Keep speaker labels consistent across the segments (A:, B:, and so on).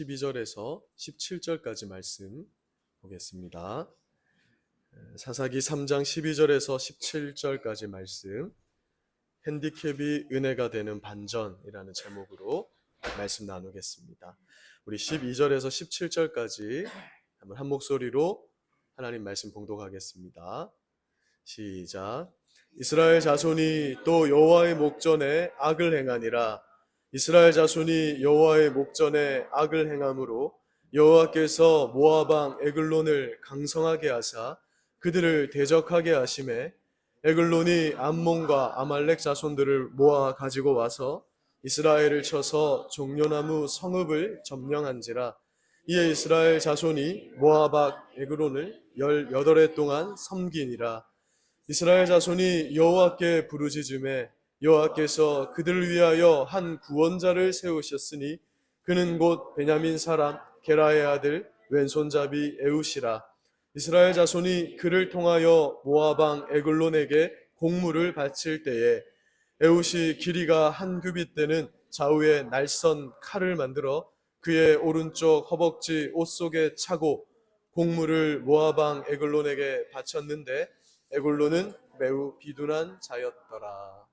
A: 12절에서 17절까지 말씀 보겠습니다. 사사기 3장 12절에서 17절까지 말씀, 핸디캡이 은혜가 되는 반전이라는 제목으로 말씀 나누겠습니다. 우리 12절에서 17절까지 한번 한 목소리로 하나님 말씀 봉독하겠습니다. 시작. 이스라엘 자손이 또 여호와의 목전에 악을 행하니라. 이스라엘 자손이 여호와의 목전에 악을 행함으로 여호와께서 모압 왕 에글론을 강성하게 하사 그들을 대적하게 하심에 에글론이 암몬과 아말렉 자손들을 모아 가지고 와서 이스라엘을 쳐서 종려나무 성읍을 점령한지라. 이에 이스라엘 자손이 모압 왕 에글론을 18해 동안 섬기니라. 이스라엘 자손이 여호와께 부르짖음에 여호와께서 그들을 위하여 한 구원자를 세우셨으니 그는 곧 베냐민 사람 게라의 아들 왼손잡이 에웃이라. 이스라엘 자손이 그를 통하여 모압 왕 에글론에게 공물을 바칠 때에 에웃이 길이가 한 규빗 되는 좌우에 날선 칼을 만들어 그의 오른쪽 허벅지 옷 속에 차고 공물을 모압 왕 에글론에게 바쳤는데 에글론은 매우 비둔한 자였더라.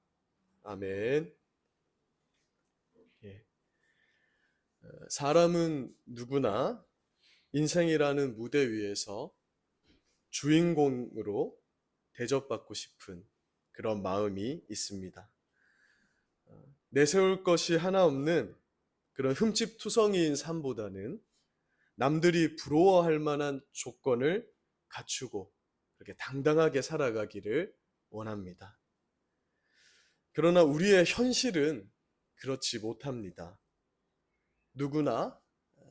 A: 아멘. 사람은 누구나 인생이라는 무대 위에서 주인공으로 대접받고 싶은 그런 마음이 있습니다. 내세울 것이 하나 없는 그런 흠집투성이인 삶보다는 남들이 부러워할 만한 조건을 갖추고 그렇게 당당하게 살아가기를 원합니다. 그러나 우리의 현실은 그렇지 못합니다. 누구나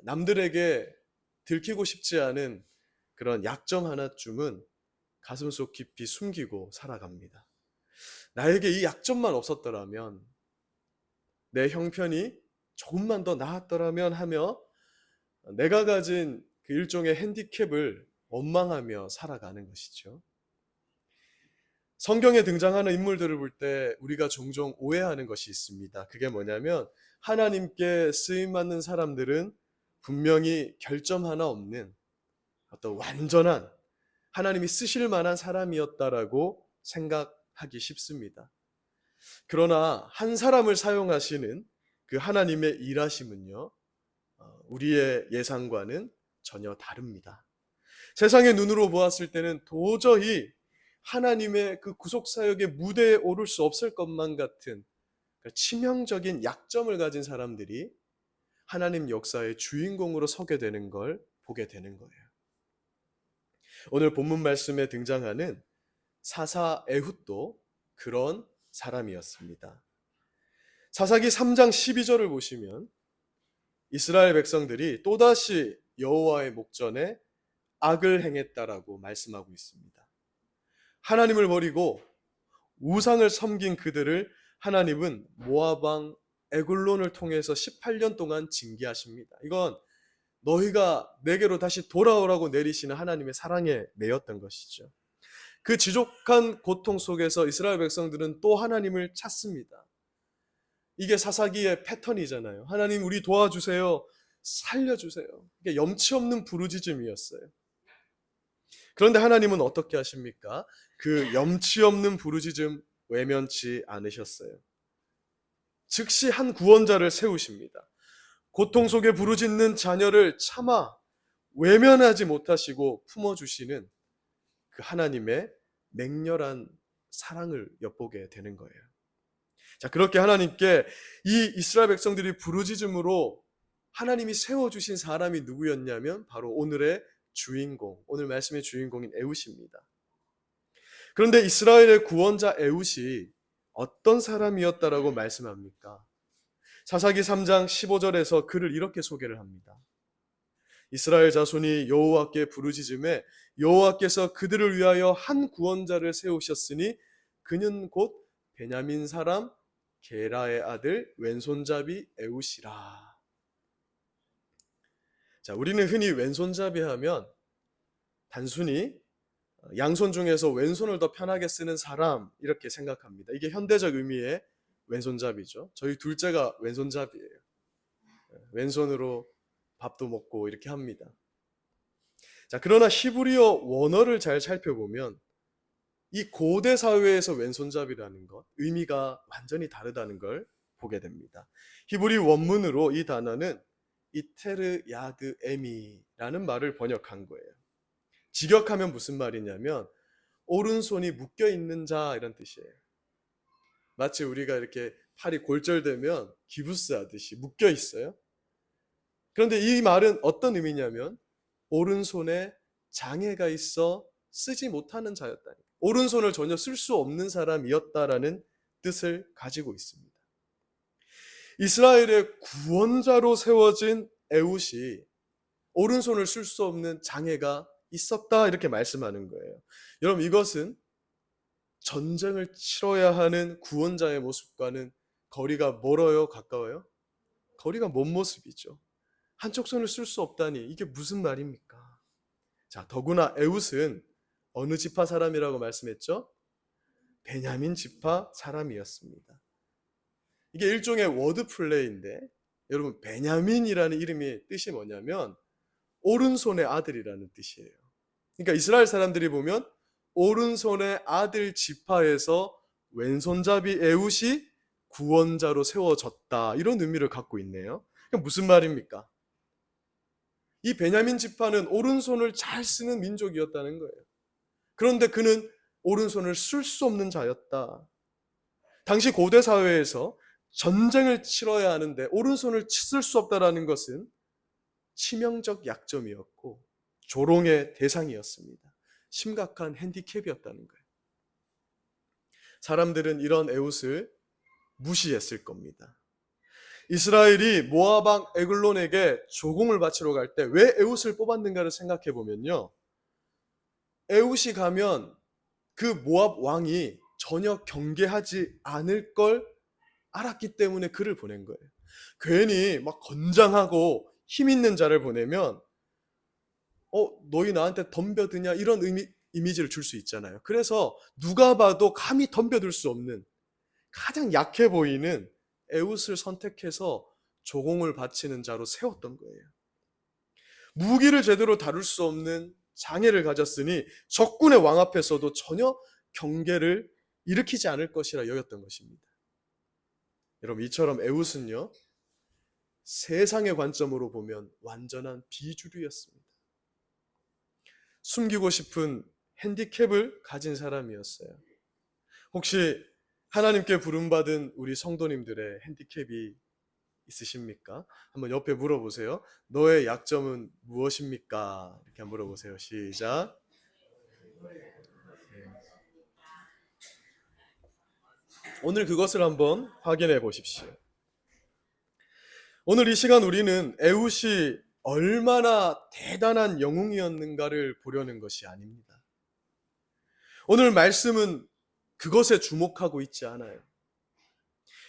A: 남들에게 들키고 싶지 않은 그런 약점 하나쯤은 가슴속 깊이 숨기고 살아갑니다. 나에게 이 약점만 없었더라면, 내 형편이 조금만 더 나았더라면 하며 내가 가진 그 일종의 핸디캡을 원망하며 살아가는 것이죠. 성경에 등장하는 인물들을 볼 때 우리가 종종 오해하는 것이 있습니다. 그게 뭐냐면 하나님께 쓰임받는 사람들은 분명히 결점 하나 없는 어떤 완전한 하나님이 쓰실 만한 사람이었다라고 생각하기 쉽습니다. 그러나 한 사람을 사용하시는 그 하나님의 일하심은요, 우리의 예상과는 전혀 다릅니다. 세상의 눈으로 보았을 때는 도저히 하나님의 그 구속사역의 무대에 오를 수 없을 것만 같은 치명적인 약점을 가진 사람들이 하나님 역사의 주인공으로 서게 되는 걸 보게 되는 거예요. 오늘 본문 말씀에 등장하는 사사 에훗도 그런 사람이었습니다. 사사기 3장 12절을 보시면 이스라엘 백성들이 또다시 여호와의 목전에 악을 행했다라고 말씀하고 있습니다. 하나님을 버리고 우상을 섬긴 그들을 하나님은 모압 왕 에글론을 통해서 18년 동안 징계하십니다. 이건 너희가 내게로 다시 돌아오라고 내리시는 하나님의 사랑에 매였던 것이죠. 그 지족한 고통 속에서 이스라엘 백성들은 또 하나님을 찾습니다. 이게 사사기의 패턴이잖아요. 하나님 우리 도와주세요. 살려주세요. 이게 염치 없는 부르짖음이었어요. 그런데 하나님은 어떻게 하십니까? 그 염치 없는 부르짖음 외면치 않으셨어요. 즉시 한 구원자를 세우십니다. 고통 속에 부르짖는 자녀를 차마 외면하지 못하시고 품어주시는 그 하나님의 맹렬한 사랑을 엿보게 되는 거예요. 자, 그렇게 하나님께 이 이스라엘 백성들이 부르짖음으로 하나님이 세워주신 사람이 누구였냐면 바로 오늘의 주인공, 오늘 말씀의 주인공인 에훗입니다. 그런데 이스라엘의 구원자 에훗이 어떤 사람이었다라고 말씀합니까? 사사기 3장 15절에서 그를 이렇게 소개를 합니다. 이스라엘 자손이 여호와께 부르짖음에 여호와께서 그들을 위하여 한 구원자를 세우셨으니 그는 곧 베냐민 사람 게라의 아들 왼손잡이 에훗이라. 자, 우리는 흔히 왼손잡이 하면 단순히 양손 중에서 왼손을 더 편하게 쓰는 사람 이렇게 생각합니다. 이게 현대적 의미의 왼손잡이죠. 저희 둘째가 왼손잡이에요. 왼손으로 밥도 먹고 이렇게 합니다. 자, 그러나 히브리어 원어를 잘 살펴보면 이 고대 사회에서 왼손잡이라는 것, 의미가 완전히 다르다는 걸 보게 됩니다. 히브리 원문으로 이 단어는 이테르 야드 에미라는 말을 번역한 거예요. 직역하면 무슨 말이냐면 오른손이 묶여 있는 자 이런 뜻이에요. 마치 우리가 이렇게 팔이 골절되면 기부스 하듯이 묶여 있어요. 그런데 이 말은 어떤 의미냐면 오른손에 장애가 있어 쓰지 못하는 자였다. 오른손을 전혀 쓸 수 없는 사람이었다라는 뜻을 가지고 있습니다. 이스라엘의 구원자로 세워진 에훗이 오른손을 쓸 수 없는 장애가 있었다 이렇게 말씀하는 거예요. 여러분, 이것은 전쟁을 치러야 하는 구원자의 모습과는 거리가 멀어요? 가까워요? 거리가 먼 모습이죠. 한쪽 손을 쓸 수 없다니 이게 무슨 말입니까? 자, 더구나 에훗은 어느 지파 사람이라고 말씀했죠? 베냐민 지파 사람이었습니다. 이게 일종의 워드 플레이인데 여러분, 베냐민이라는 이름의 뜻이 뭐냐면 오른손의 아들이라는 뜻이에요. 그러니까 이스라엘 사람들이 보면 오른손의 아들 지파에서 왼손잡이 에훗이 구원자로 세워졌다 이런 의미를 갖고 있네요. 그럼 무슨 말입니까? 이 베냐민 지파는 오른손을 잘 쓰는 민족이었다는 거예요. 그런데 그는 오른손을 쓸 수 없는 자였다. 당시 고대 사회에서 전쟁을 치러야 하는데 오른손을 쓸 수 없다라는 것은 치명적 약점이었고 조롱의 대상이었습니다. 심각한 핸디캡이었다는 거예요. 사람들은 이런 에훗을 무시했을 겁니다. 이스라엘이 모압 왕 에글론에게 조공을 바치러 갈 때 왜 에훗을 뽑았는가를 생각해 보면요, 에훗이 가면 그 모압 왕이 전혀 경계하지 않을 걸 알았기 때문에 그를 보낸 거예요. 괜히 막 건장하고 힘 있는 자를 보내면 너희 나한테 덤벼드냐 이런 이미지를 줄 수 있잖아요. 그래서 누가 봐도 감히 덤벼들 수 없는 가장 약해 보이는 에훗을 선택해서 조공을 바치는 자로 세웠던 거예요. 무기를 제대로 다룰 수 없는 장애를 가졌으니 적군의 왕 앞에서도 전혀 경계를 일으키지 않을 것이라 여겼던 것입니다. 여러분, 이처럼 에훗은요, 세상의 관점으로 보면 완전한 비주류였습니다. 숨기고 싶은 핸디캡을 가진 사람이었어요. 혹시 하나님께 부름받은 우리 성도님들의 핸디캡이 있으십니까? 한번 옆에 물어보세요. 너의 약점은 무엇입니까? 이렇게 한번 물어보세요. 시작. 오늘 그것을 한번 확인해 보십시오. 오늘 이 시간 우리는 에훗이 얼마나 대단한 영웅이었는가를 보려는 것이 아닙니다. 오늘 말씀은 그것에 주목하고 있지 않아요.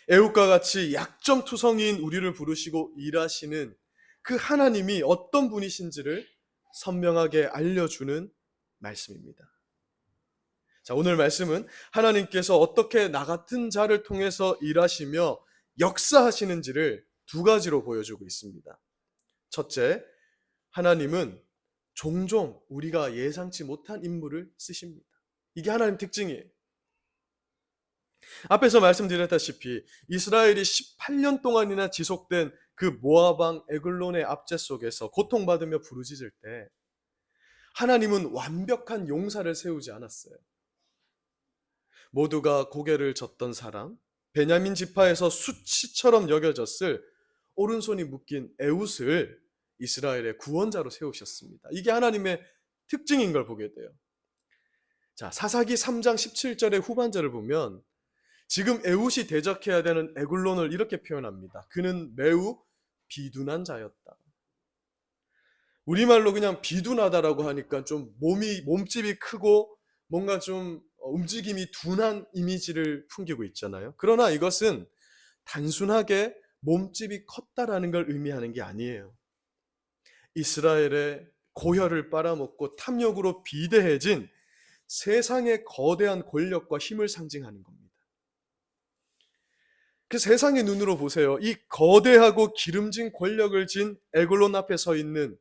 A: 에훗과 같이 약점투성이인 우리를 부르시고 일하시는 그 하나님이 어떤 분이신지를 선명하게 알려주는 말씀입니다. 자, 오늘 말씀은 하나님께서 어떻게 나 같은 자를 통해서 일하시며 역사하시는지를 두 가지로 보여주고 있습니다. 첫째, 하나님은 종종 우리가 예상치 못한 인물을 쓰십니다. 이게 하나님 특징이에요. 앞에서 말씀드렸다시피 이스라엘이 18년 동안이나 지속된 그 모압 왕 에글론의 압제 속에서 고통받으며 부르짖을 때 하나님은 완벽한 용사를 세우지 않았어요. 모두가 고개를 젓던 사람, 베냐민 지파에서 수치처럼 여겨졌을 오른손이 묶인 에훗을 이스라엘의 구원자로 세우셨습니다. 이게 하나님의 특징인 걸 보게 돼요. 자, 사사기 3장 17절의 후반절을 보면 지금 에훗이 대적해야 되는 에글론을 이렇게 표현합니다. 그는 매우 비둔한 자였다. 우리말로 그냥 비둔하다라고 하니까 좀 몸집이 크고 뭔가 좀 움직임이 둔한 이미지를 풍기고 있잖아요. 그러나 이것은 단순하게 몸집이 컸다라는 걸 의미하는 게 아니에요. 이스라엘의 고혈을 빨아먹고 탐욕으로 비대해진 세상의 거대한 권력과 힘을 상징하는 겁니다. 그 세상의 눈으로 보세요. 이 거대하고 기름진 권력을 진 에글론 앞에 서 있는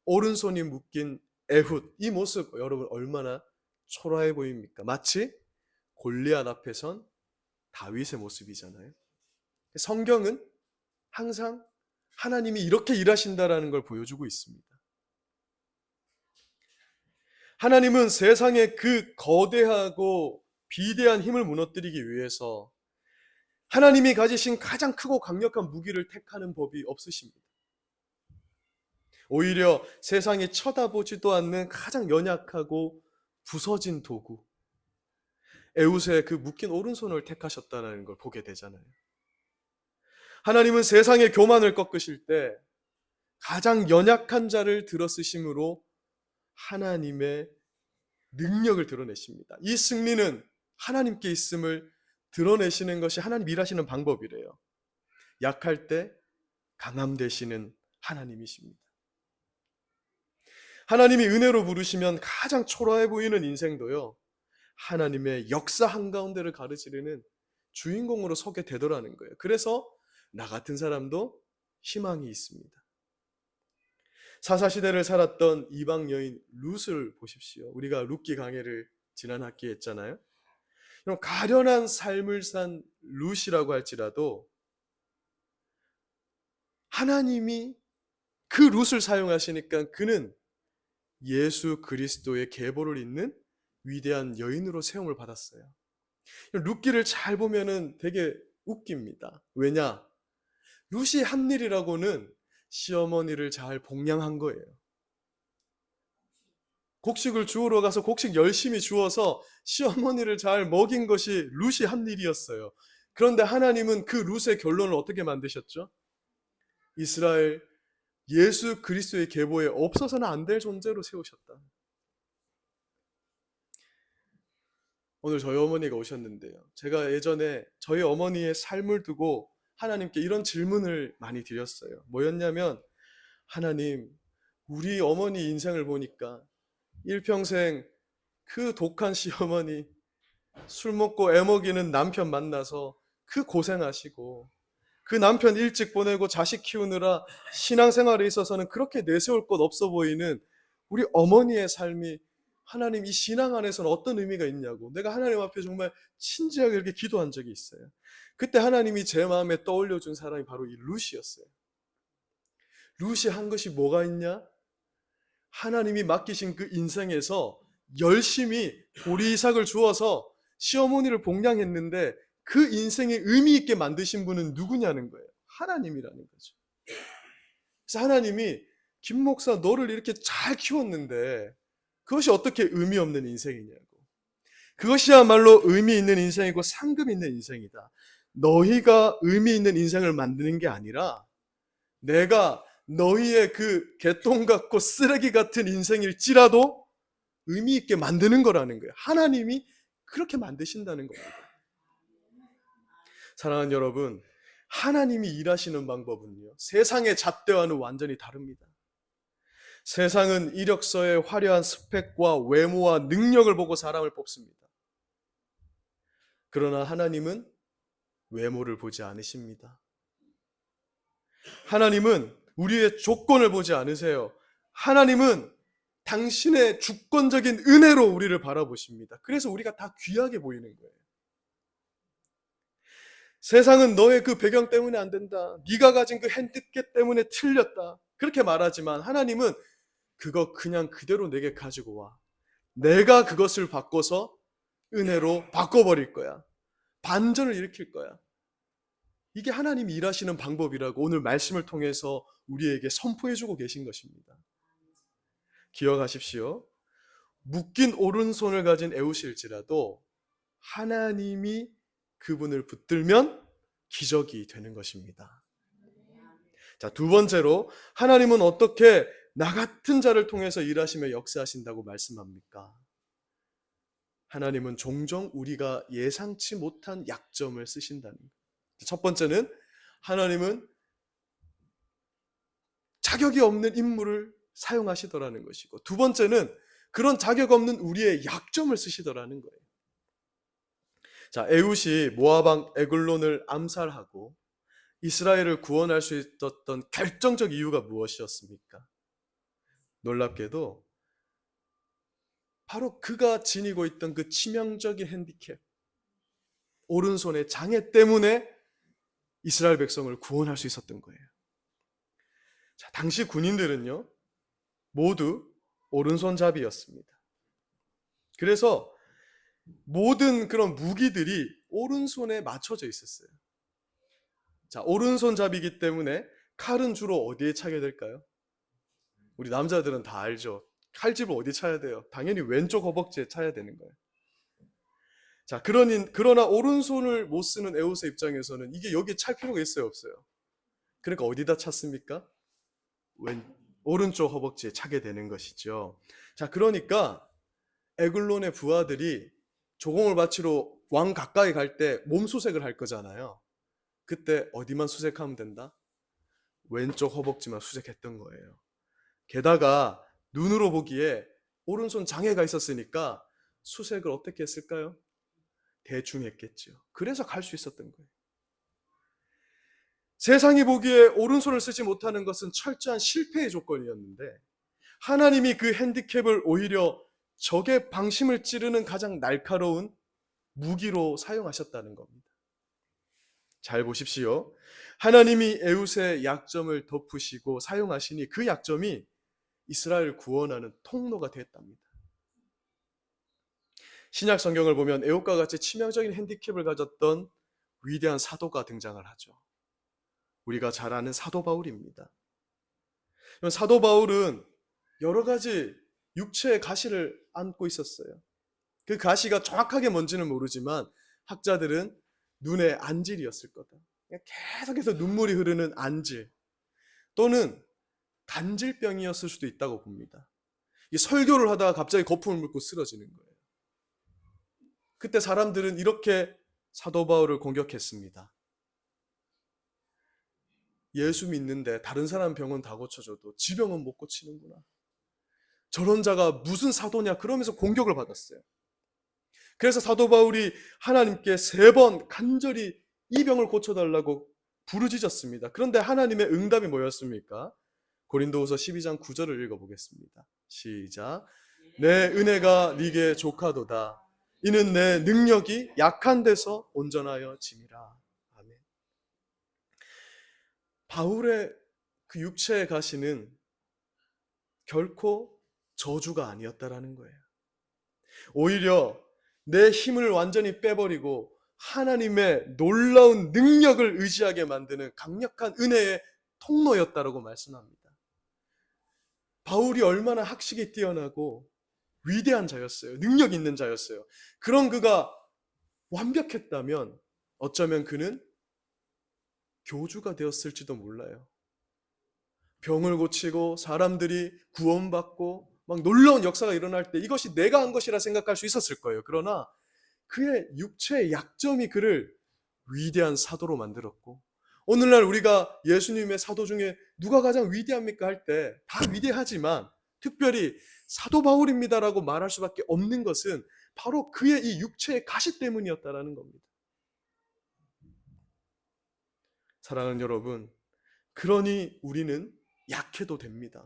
A: 오른손이 묶인 에훗, 이 모습 여러분 얼마나 초라해 보입니까? 마치 골리앗 앞에 선 다윗의 모습이잖아요. 성경은 항상 하나님이 이렇게 일하신다라는 걸 보여주고 있습니다. 하나님은 세상의 그 거대하고 비대한 힘을 무너뜨리기 위해서 하나님이 가지신 가장 크고 강력한 무기를 택하는 법이 없으십니다. 오히려 세상이 쳐다보지도 않는 가장 연약하고 부서진 도구, 에웃의 그 묶인 오른손을 택하셨다는 걸 보게 되잖아요. 하나님은 세상의 교만을 꺾으실 때 가장 연약한 자를 들어 쓰심으로 하나님의 능력을 드러내십니다. 이 승리는 하나님께 있음을 드러내시는 것이 하나님 일하시는 방법이래요. 약할 때 강함 되시는 하나님이십니다. 하나님이 은혜로 부르시면 가장 초라해 보이는 인생도요, 하나님의 역사 한가운데를 가르치려는 주인공으로 서게 되더라는 거예요. 그래서 나 같은 사람도 희망이 있습니다. 사사시대를 살았던 이방 여인 룻을 보십시오. 우리가 룻기 강해를 지난 학기에 했잖아요. 그럼 가련한 삶을 산 룻이라고 할지라도 하나님이 그 룻을 사용하시니까 그는 예수 그리스도의 계보를 잇는 위대한 여인으로 세움을 받았어요. 룻기를 잘 보면은 되게 웃깁니다. 왜냐? 룻이 한 일이라고는 시어머니를 잘 복양한 거예요. 곡식을 주우러 가서 곡식 열심히 주워서 시어머니를 잘 먹인 것이 룻이 한 일이었어요. 그런데 하나님은 그 룻의 결론을 어떻게 만드셨죠? 이스라엘 예수 그리스도의 계보에 없어서는 안 될 존재로 세우셨다. 오늘 저희 어머니가 오셨는데요. 제가 예전에 저희 어머니의 삶을 두고 하나님께 이런 질문을 많이 드렸어요. 뭐였냐면, 하나님, 우리 어머니 인생을 보니까 일평생 그 독한 시어머니, 술 먹고 애먹이는 남편 만나서 그 고생하시고, 그 남편 일찍 보내고 자식 키우느라 신앙생활에 있어서는 그렇게 내세울 것 없어 보이는 우리 어머니의 삶이 하나님 이 신앙 안에서는 어떤 의미가 있냐고 내가 하나님 앞에 정말 진지하게 이렇게 기도한 적이 있어요. 그때 하나님이 제 마음에 떠올려 준 사람이 바로 이 룻이었어요. 룻이 한 것이 뭐가 있냐? 하나님이 맡기신 그 인생에서 열심히 보리 이삭을 주어서 시어머니를 복양했는데 그 인생에 의미 있게 만드신 분은 누구냐는 거예요. 하나님이라는 거죠. 그래서 하나님이 김 목사 너를 이렇게 잘 키웠는데 그것이 어떻게 의미 없는 인생이냐고. 그것이야말로 의미 있는 인생이고 상급 있는 인생이다. 너희가 의미 있는 인생을 만드는 게 아니라 내가 너희의 그 개똥 같고 쓰레기 같은 인생일지라도 의미 있게 만드는 거라는 거예요. 하나님이 그렇게 만드신다는 겁니다. 사랑하는 여러분, 하나님이 일하시는 방법은요, 세상의 잣대와는 완전히 다릅니다. 세상은 이력서의 화려한 스펙과 외모와 능력을 보고 사람을 뽑습니다. 그러나 하나님은 외모를 보지 않으십니다. 하나님은 우리의 조건을 보지 않으세요. 하나님은 당신의 주권적인 은혜로 우리를 바라보십니다. 그래서 우리가 다 귀하게 보이는 거예요. 세상은 너의 그 배경 때문에 안 된다. 네가 가진 그 핸디캡 때문에 틀렸다. 그렇게 말하지만 하나님은 그거 그냥 그대로 내게 가지고 와. 내가 그것을 바꿔서 은혜로 바꿔버릴 거야. 반전을 일으킬 거야. 이게 하나님이 일하시는 방법이라고 오늘 말씀을 통해서 우리에게 선포해주고 계신 것입니다. 기억하십시오. 묶인 오른손을 가진 에웃일지라도 하나님이 그분을 붙들면 기적이 되는 것입니다. 자, 두 번째로 하나님은 어떻게 나 같은 자를 통해서 일하시며 역사하신다고 말씀합니까? 하나님은 종종 우리가 예상치 못한 약점을 쓰신다는 거예요. 첫 번째는 하나님은 자격이 없는 인물을 사용하시더라는 것이고, 두 번째는 그런 자격 없는 우리의 약점을 쓰시더라는 거예요. 자, 에훗이 모압 왕 에글론을 암살하고 이스라엘을 구원할 수 있었던 결정적 이유가 무엇이었습니까? 놀랍게도 바로 그가 지니고 있던 그 치명적인 핸디캡, 오른손의 장애 때문에 이스라엘 백성을 구원할 수 있었던 거예요. 자, 당시 군인들은요, 모두 오른손잡이였습니다. 그래서 모든 그런 무기들이 오른손에 맞춰져 있었어요. 자, 오른손잡이기 때문에 칼은 주로 어디에 차게 될까요? 우리 남자들은 다 알죠. 칼집을 어디 차야 돼요? 당연히 왼쪽 허벅지에 차야 되는 거예요. 자, 그러나 오른손을 못 쓰는 에훗의 입장에서는 이게 여기에 찰 필요가 있어요, 없어요? 그러니까 어디다 찼습니까? 오른쪽 허벅지에 차게 되는 것이죠. 자, 그러니까 에글론의 부하들이 조공을 바치러 왕 가까이 갈 때 몸 수색을 할 거잖아요. 그때 어디만 수색하면 된다? 왼쪽 허벅지만 수색했던 거예요. 게다가 눈으로 보기에 오른손 장애가 있었으니까 수색을 어떻게 했을까요? 대충 했겠죠. 그래서 갈 수 있었던 거예요. 세상이 보기에 오른손을 쓰지 못하는 것은 철저한 실패의 조건이었는데 하나님이 그 핸디캡을 오히려 적의 방심을 찌르는 가장 날카로운 무기로 사용하셨다는 겁니다. 잘 보십시오. 하나님이 에훗의 약점을 덮으시고 사용하시니 그 약점이 이스라엘을 구원하는 통로가 됐답니다. 신약 성경을 보면 에훗과 같이 치명적인 핸디캡을 가졌던 위대한 사도가 등장을 하죠. 우리가 잘 아는 사도 바울입니다. 사도 바울은 여러 가지 육체의 가시를 안고 있었어요. 그 가시가 정확하게 뭔지는 모르지만 학자들은 눈의 안질이었을 거다. 계속해서 눈물이 흐르는 안질 또는 간질병이었을 수도 있다고 봅니다. 설교를 하다가 갑자기 거품을 물고 쓰러지는 거예요. 그때 사람들은 이렇게 사도 바울을 공격했습니다. 예수 믿는데 다른 사람 병은 다 고쳐줘도 지 병은 못 고치는구나. 저런 자가 무슨 사도냐 그러면서 공격을 받았어요. 그래서 사도 바울이 하나님께 3번 간절히 이 병을 고쳐달라고 부르짖었습니다. 그런데 하나님의 응답이 뭐였습니까? 고린도후서 12장 9절을 읽어보겠습니다. 시작. 내 은혜가 네게 족하도다. 이는 내 능력이 약한 데서 온전하여 짐이라. 아멘. 바울의 그 육체의 가시는 결코 저주가 아니었다라는 거예요. 오히려 내 힘을 완전히 빼버리고 하나님의 놀라운 능력을 의지하게 만드는 강력한 은혜의 통로였다라고 말씀합니다. 바울이 얼마나 학식이 뛰어나고 위대한 자였어요. 능력 있는 자였어요. 그런 그가 완벽했다면 어쩌면 그는 교주가 되었을지도 몰라요. 병을 고치고 사람들이 구원받고 막 놀라운 역사가 일어날 때 이것이 내가 한 것이라 생각할 수 있었을 거예요. 그러나 그의 육체의 약점이 그를 위대한 사도로 만들었고 오늘날 우리가 예수님의 사도 중에 누가 가장 위대합니까 할 때 다 위대하지만 특별히 사도 바울입니다라고 말할 수밖에 없는 것은 바로 그의 이 육체의 가시 때문이었다라는 겁니다. 사랑하는 여러분, 그러니 우리는 약해도 됩니다.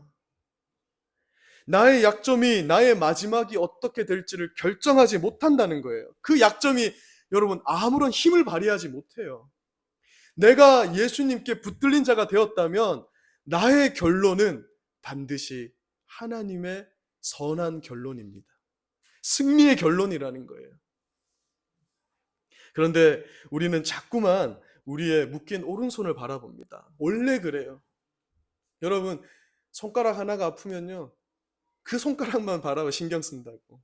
A: 나의 약점이 나의 마지막이 어떻게 될지를 결정하지 못한다는 거예요. 그 약점이 여러분 아무런 힘을 발휘하지 못해요. 내가 예수님께 붙들린 자가 되었다면 나의 결론은 반드시 하나님의 선한 결론입니다. 승리의 결론이라는 거예요. 그런데 우리는 자꾸만 우리의 묶인 오른손을 바라봅니다. 원래 그래요. 여러분 손가락 하나가 아프면요 그 손가락만 바라봐 신경 쓴다고.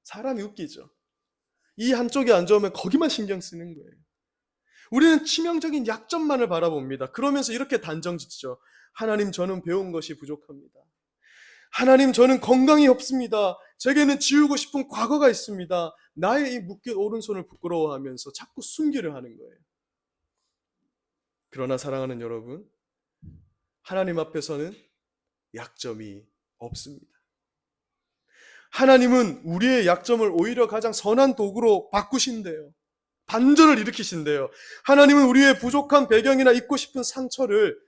A: 사람이 웃기죠. 이 한쪽이 안 좋으면 거기만 신경 쓰는 거예요. 우리는 치명적인 약점만을 바라봅니다. 그러면서 이렇게 단정짓죠. 하나님 저는 배운 것이 부족합니다. 하나님 저는 건강이 없습니다. 제게는 지우고 싶은 과거가 있습니다. 나의 이 묶인 오른손을 부끄러워하면서 자꾸 숨기려 하는 거예요. 그러나 사랑하는 여러분, 하나님 앞에서는 약점이 없습니다. 하나님은 우리의 약점을 오히려 가장 선한 도구로 바꾸신대요. 반전을 일으키신대요. 하나님은 우리의 부족한 배경이나 입고 싶은 상처를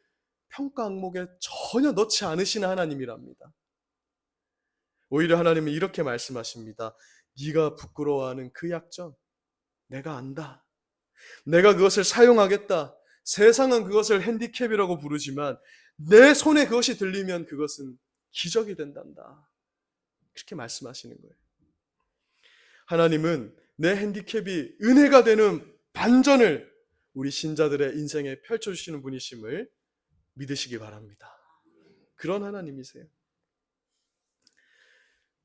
A: 평가 항목에 전혀 넣지 않으시는 하나님이랍니다. 오히려 하나님은 이렇게 말씀하십니다. 네가 부끄러워하는 그 약점 내가 안다. 내가 그것을 사용하겠다. 세상은 그것을 핸디캡이라고 부르지만 내 손에 그것이 들리면 그것은 기적이 된단다. 그렇게 말씀하시는 거예요. 하나님은 내 핸디캡이 은혜가 되는 반전을 우리 신자들의 인생에 펼쳐주시는 분이심을 믿으시기 바랍니다. 그런 하나님이세요.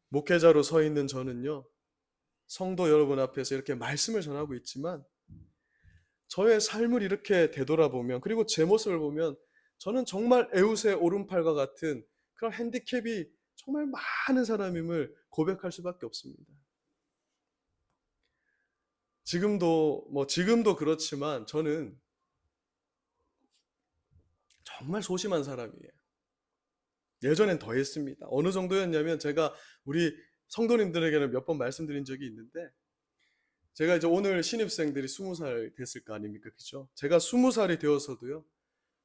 A: 목회자로 서 있는 저는요, 성도 여러분 앞에서 이렇게 말씀을 전하고 있지만 저의 삶을 이렇게 되돌아보면, 그리고 제 모습을 보면 저는 정말 에웃의 오른팔과 같은 그런 핸디캡이 정말 많은 사람임을 고백할 수밖에 없습니다. 지금도 그렇지만 저는 정말 소심한 사람이에요. 예전엔 더 했습니다. 어느 정도였냐면 제가 우리 성도님들에게는 몇 번 말씀드린 적이 있는데, 제가 이제 오늘 신입생들이 20살 됐을 거 아닙니까? 그죠? 제가 20살이 되어서도요,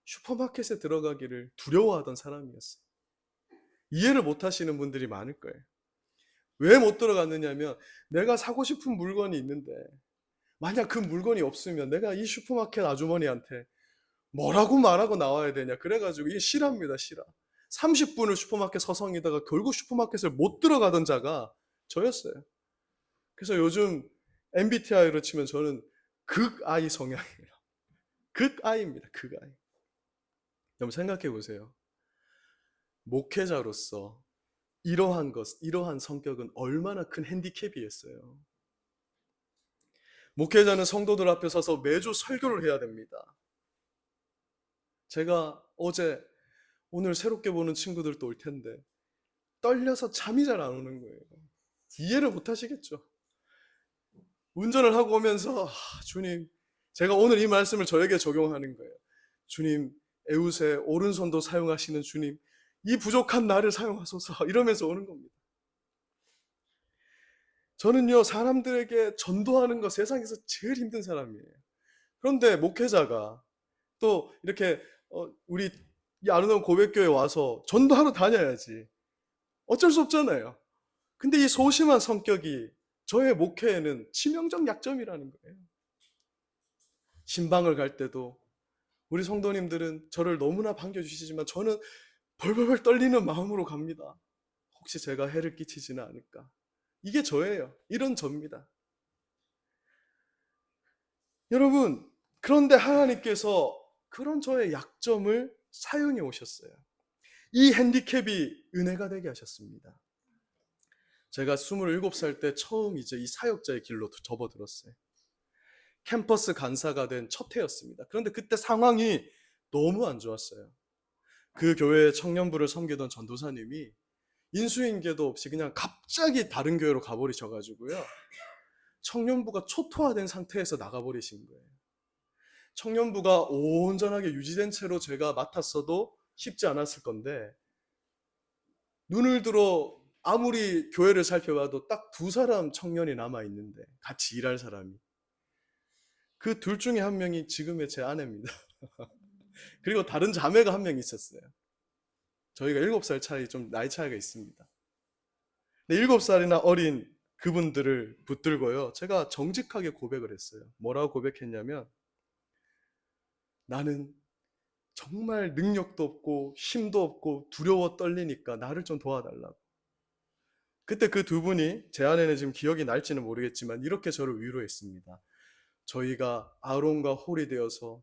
A: 슈퍼마켓에 들어가기를 두려워하던 사람이었어요. 이해를 못 하시는 분들이 많을 거예요. 왜 못 들어갔느냐면 내가 사고 싶은 물건이 있는데 만약 그 물건이 없으면 내가 이 슈퍼마켓 아주머니한테 뭐라고 말하고 나와야 되냐. 그래가지고 이게 실화입니다, 실화. 30분을 슈퍼마켓 서성이다가 결국 슈퍼마켓을 못 들어가던 자가 저였어요. 그래서 요즘 MBTI로 치면 저는 극I 성향이에요. 극I입니다, 극I. 여러분 생각해 보세요. 목회자로서 이러한 성격은 얼마나 큰 핸디캡이겠어요. 목회자는 성도들 앞에 서서 매주 설교를 해야 됩니다. 제가 오늘 새롭게 보는 친구들도 올 텐데 떨려서 잠이 잘 안 오는 거예요. 이해를 못 하시겠죠. 운전을 하고 오면서 주님, 제가 오늘 이 말씀을 저에게 적용하는 거예요. 주님, 에웃의 오른손도 사용하시는 주님, 이 부족한 나를 사용하소서, 이러면서 오는 겁니다. 저는요, 사람들에게 전도하는 거 세상에서 제일 힘든 사람이에요. 그런데 목회자가 또 이렇게 우리 이 아름다운 고백교회 와서 전도하러 다녀야지. 어쩔 수 없잖아요. 근데 이 소심한 성격이 저의 목회에는 치명적 약점이라는 거예요. 신방을 갈 때도 우리 성도님들은 저를 너무나 반겨주시지만 저는 벌벌벌 떨리는 마음으로 갑니다. 혹시 제가 해를 끼치지는 않을까. 이게 저예요. 이런 저입니다. 여러분, 그런데 하나님께서 그런 저의 약점을 사용해 오셨어요. 이 핸디캡이 은혜가 되게 하셨습니다. 제가 27살 때 처음 이제 이 사역자의 길로 접어들었어요. 캠퍼스 간사가 된 첫 해였습니다. 그런데 그때 상황이 너무 안 좋았어요. 그 교회의 청년부를 섬기던 전도사님이 인수인계도 없이 그냥 갑자기 다른 교회로 가버리셔가지고요. 청년부가 초토화된 상태에서 나가버리신 거예요. 청년부가 온전하게 유지된 채로 제가 맡았어도 쉽지 않았을 건데, 눈을 들어 아무리 교회를 살펴봐도 딱 2사람 청년이 남아있는데, 같이 일할 사람이. 그 둘 중에 한 명이 지금의 제 아내입니다. 그리고 다른 자매가 한 명 있었어요. 저희가 7살 차이, 좀 나이 차이가 있습니다. 근데 7살이나 어린 그분들을 붙들고요, 제가 정직하게 고백을 했어요. 뭐라고 고백했냐면, 나는 정말 능력도 없고 힘도 없고 두려워 떨리니까 나를 좀 도와달라고. 그때 그 두 분이, 제 아내는 지금 기억이 날지는 모르겠지만 이렇게 저를 위로했습니다. 저희가 아론과 홀이 되어서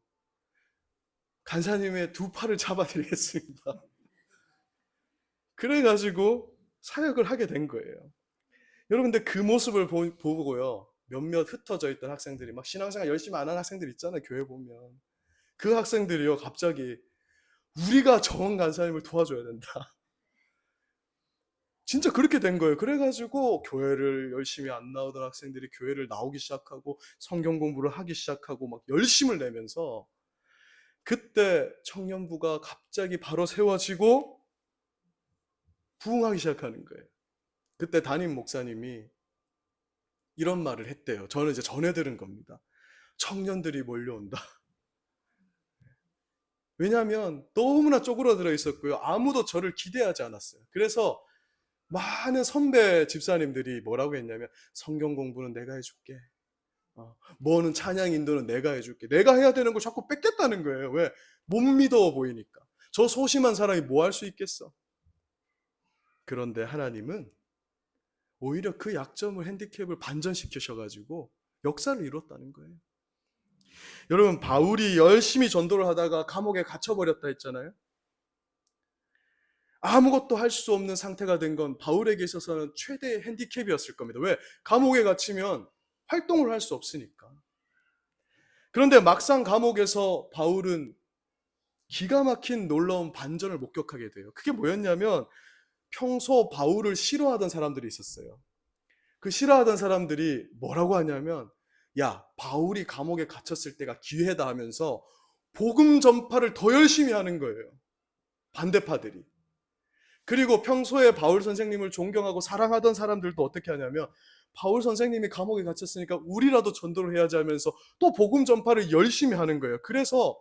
A: 간사님의 2팔을 잡아드리겠습니다. 그래가지고 사역을 하게 된 거예요. 여러분들 그 모습을 보고요, 몇몇 흩어져 있던 학생들이, 막 신앙생활 열심히 안 하는 학생들 있잖아요, 교회 보면. 그 학생들이요, 갑자기 우리가 정원 간사님을 도와줘야 된다. 진짜 그렇게 된 거예요. 그래가지고 교회를 열심히 안 나오던 학생들이 교회를 나오기 시작하고 성경 공부를 하기 시작하고 막 열심을 내면서, 그때 청년부가 갑자기 바로 세워지고 부흥하기 시작하는 거예요. 그때 담임 목사님이 이런 말을 했대요. 저는 이제 전해 들은 겁니다. 청년들이 몰려온다. 왜냐하면 너무나 쪼그라들어 있었고요. 아무도 저를 기대하지 않았어요. 그래서 많은 선배 집사님들이 뭐라고 했냐면 성경 공부는 내가 해줄게. 뭐는 찬양 인도는 내가 해줄게. 내가 해야 되는 걸 자꾸 뺏겠다는 거예요. 왜? 못 믿어 보이니까. 저 소심한 사람이 뭐 할 수 있겠어? 그런데 하나님은 오히려 그 약점을 핸디캡을 반전시키셔가지고 역사를 이뤘다는 거예요. 여러분, 바울이 열심히 전도를 하다가 감옥에 갇혀버렸다 했잖아요. 아무것도 할 수 없는 상태가 된 건 바울에게 있어서는 최대의 핸디캡이었을 겁니다. 왜? 감옥에 갇히면 활동을 할 수 없으니까. 그런데 막상 감옥에서 바울은 기가 막힌 놀라운 반전을 목격하게 돼요. 그게 뭐였냐면 평소 바울을 싫어하던 사람들이 있었어요. 그 싫어하던 사람들이 뭐라고 하냐면 야, 바울이 감옥에 갇혔을 때가 기회다 하면서 복음 전파를 더 열심히 하는 거예요. 반대파들이. 그리고 평소에 바울 선생님을 존경하고 사랑하던 사람들도 어떻게 하냐면 바울 선생님이 감옥에 갇혔으니까 우리라도 전도를 해야지 하면서 또 복음 전파를 열심히 하는 거예요. 그래서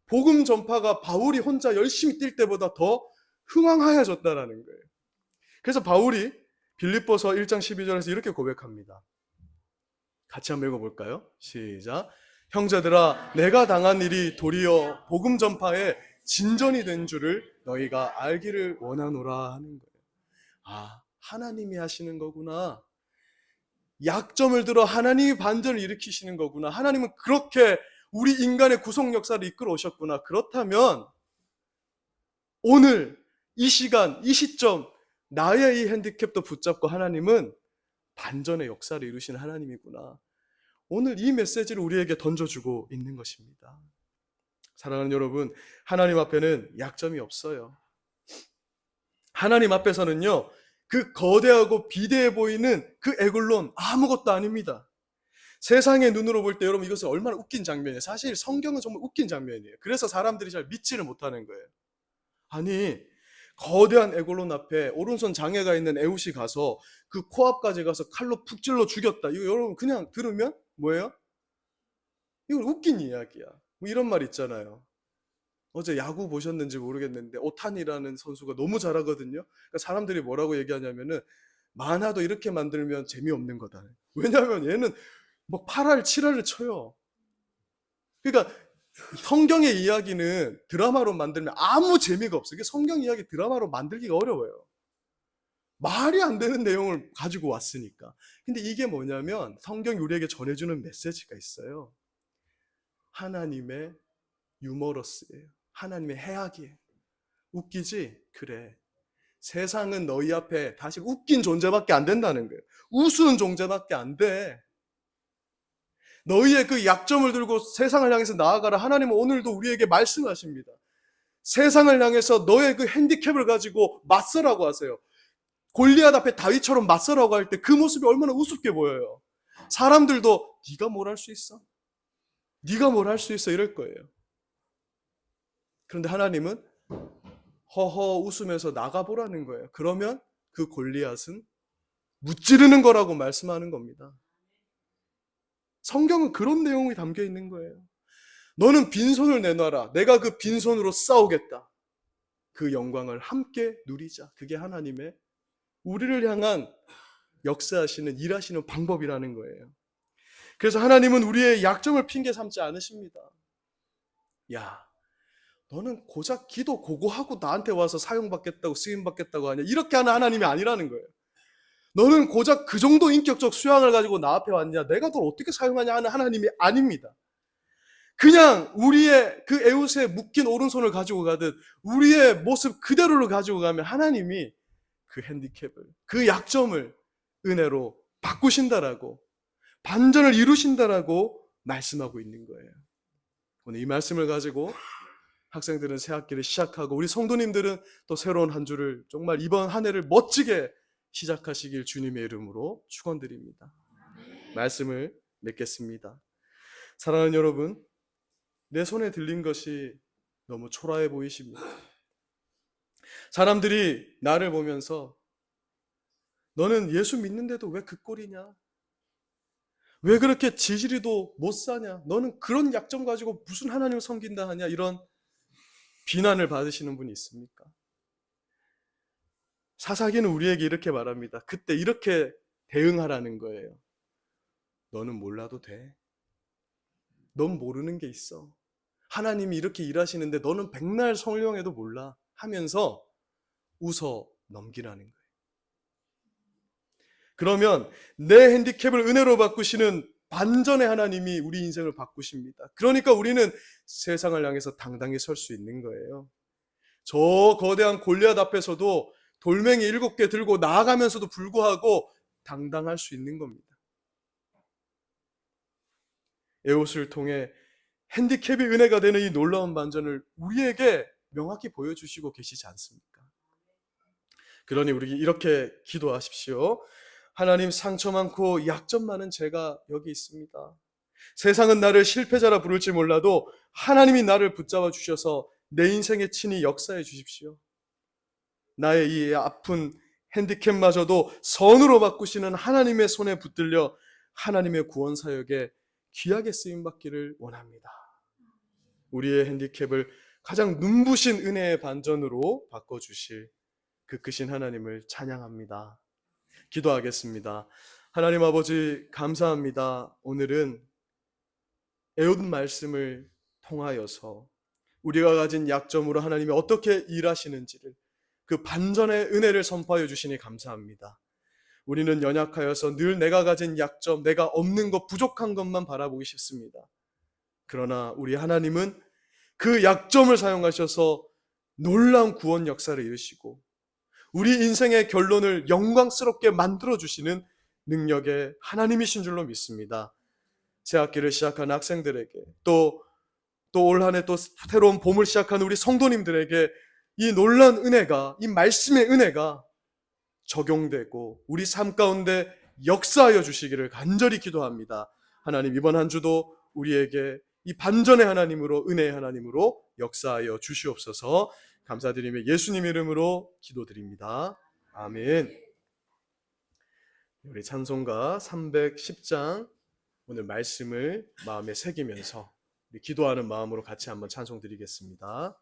A: 복음 전파가 바울이 혼자 열심히 뛸 때보다 더 흥황하여졌다라는 거예요. 그래서 바울이 빌립보서 1장 12절에서 이렇게 고백합니다. 같이 한번 읽어볼까요? 시작. 형제들아, 내가 당한 일이 도리어 복음 전파에 진전이 된 줄을 너희가 알기를 원하노라 하는 거예요. 아, 하나님이 하시는 거구나. 약점을 들어 하나님이 반전을 일으키시는 거구나. 하나님은 그렇게 우리 인간의 구속 역사를 이끌어 오셨구나. 그렇다면 오늘 이 시간, 이 시점 나의 이 핸디캡도 붙잡고 하나님은 반전의 역사를 이루시는 하나님이구나. 오늘 이 메시지를 우리에게 던져주고 있는 것입니다. 사랑하는 여러분, 하나님 앞에는 약점이 없어요. 하나님 앞에서는요, 그 거대하고 비대해 보이는 그 에굴론 아무것도 아닙니다. 세상의 눈으로 볼 때 여러분 이것은 얼마나 웃긴 장면이에요. 사실 성경은 정말 웃긴 장면이에요. 그래서 사람들이 잘 믿지를 못하는 거예요. 아니, 거대한 에골론 앞에 오른손 장애가 있는 에웃이 가서 그 코앞까지 가서 칼로 푹 찔러 죽였다. 이거 여러분 그냥 들으면 뭐예요? 이건 웃긴 이야기야. 뭐 이런 말 있잖아요. 어제 야구 보셨는지 모르겠는데 오타니라는 선수가 너무 잘하거든요. 그러니까 사람들이 뭐라고 얘기하냐면은 만화도 이렇게 만들면 재미없는 거다. 왜냐하면 얘는 뭐 8할, 7할을 쳐요. 그러니까 성경의 이야기는 드라마로 만들면 아무 재미가 없어요. 이게 성경 이야기 드라마로 만들기가 어려워요. 말이 안 되는 내용을 가지고 왔으니까. 근데 이게 뭐냐면 성경이 우리에게 전해주는 메시지가 있어요. 하나님의 유머러스예요. 하나님의 해악이에요. 웃기지? 그래. 세상은 너희 앞에 다시 웃긴 존재밖에 안 된다는 거예요. 우스운 존재밖에 안 돼. 너희의 그 약점을 들고 세상을 향해서 나아가라. 하나님은 오늘도 우리에게 말씀하십니다. 세상을 향해서 너의 그 핸디캡을 가지고 맞서라고 하세요. 골리앗 앞에 다윗처럼 맞서라고 할 때 그 모습이 얼마나 우습게 보여요. 사람들도 네가 뭘 할 수 있어? 네가 뭘 할 수 있어? 이럴 거예요. 그런데 하나님은 허허 웃으면서 나가보라는 거예요. 그러면 그 골리앗은 무찌르는 거라고 말씀하는 겁니다. 성경은 그런 내용이 담겨 있는 거예요. 너는 빈손을 내놔라. 내가 그 빈손으로 싸우겠다. 그 영광을 함께 누리자. 그게 하나님의 우리를 향한 역사하시는 일하시는 방법이라는 거예요. 그래서 하나님은 우리의 약점을 핑계 삼지 않으십니다. 야, 너는 고작 기도 고고하고 나한테 와서 사용받겠다고 쓰임받겠다고 하냐. 이렇게 하는 하나님이 아니라는 거예요. 너는 고작 그 정도 인격적 수양을 가지고 나 앞에 왔냐. 내가 널 어떻게 사용하냐 하는 하나님이 아닙니다. 그냥 우리의 그 에웃에 묶인 오른손을 가지고 가듯 우리의 모습 그대로를 가지고 가면 하나님이 그 핸디캡을, 그 약점을 은혜로 바꾸신다라고, 반전을 이루신다라고 말씀하고 있는 거예요. 오늘 이 말씀을 가지고 학생들은 새 학기를 시작하고 우리 성도님들은 또 새로운 한 주를 정말 이번 한 해를 멋지게 시작하시길 주님의 이름으로 축원드립니다. 말씀을 맺겠습니다. 사랑하는 여러분, 내 손에 들린 것이 너무 초라해 보이십니다. 사람들이 나를 보면서 너는 예수 믿는데도 왜 그 꼴이냐? 왜 그렇게 지지리도 못 사냐? 너는 그런 약점 가지고 무슨 하나님을 섬긴다 하냐? 이런 비난을 받으시는 분이 있습니까? 사사기는 우리에게 이렇게 말합니다. 그때 이렇게 대응하라는 거예요. 너는 몰라도 돼. 넌 모르는 게 있어. 하나님이 이렇게 일하시는데 너는 백날 성령해도 몰라 하면서 웃어 넘기라는 거예요. 그러면 내 핸디캡을 은혜로 바꾸시는 반전의 하나님이 우리 인생을 바꾸십니다. 그러니까 우리는 세상을 향해서 당당히 설 수 있는 거예요. 저 거대한 골리앗 앞에서도 돌멩이 7개 들고 나아가면서도 불구하고 당당할 수 있는 겁니다. 에옷을 통해 핸디캡이 은혜가 되는 이 놀라운 반전을 우리에게 명확히 보여주시고 계시지 않습니까? 그러니 우리 이렇게 기도하십시오. 하나님, 상처 많고 약점 많은 제가 여기 있습니다. 세상은 나를 실패자라 부를지 몰라도 하나님이 나를 붙잡아 주셔서 내 인생에 친히 역사해 주십시오. 나의 이 아픈 핸디캡마저도 선으로 바꾸시는 하나님의 손에 붙들려 하나님의 구원 사역에 귀하게 쓰임받기를 원합니다. 우리의 핸디캡을 가장 눈부신 은혜의 반전으로 바꿔주실 그 크신 하나님을 찬양합니다. 기도하겠습니다. 하나님 아버지, 감사합니다. 오늘은 에웃 말씀을 통하여서 우리가 가진 약점으로 하나님이 어떻게 일하시는지를, 그 반전의 은혜를 선포하여 주시니 감사합니다. 우리는 연약하여서 늘 내가 가진 약점, 내가 없는 것, 부족한 것만 바라보기 쉽습니다. 그러나 우리 하나님은 그 약점을 사용하셔서 놀라운 구원 역사를 이루시고 우리 인생의 결론을 영광스럽게 만들어주시는 능력의 하나님이신 줄로 믿습니다. 새 학기를 시작한 학생들에게, 또 올 한 해 또 새로운 봄을 시작한 우리 성도님들에게 이 놀라운 은혜가, 이 말씀의 은혜가 적용되고 우리 삶 가운데 역사하여 주시기를 간절히 기도합니다. 하나님, 이번 한 주도 우리에게 이 반전의 하나님으로, 은혜의 하나님으로 역사하여 주시옵소서. 감사드리며 예수님 이름으로 기도드립니다. 아멘. 우리 찬송가 310장 오늘 말씀을 마음에 새기면서 우리 기도하는 마음으로 같이 한번 찬송 드리겠습니다.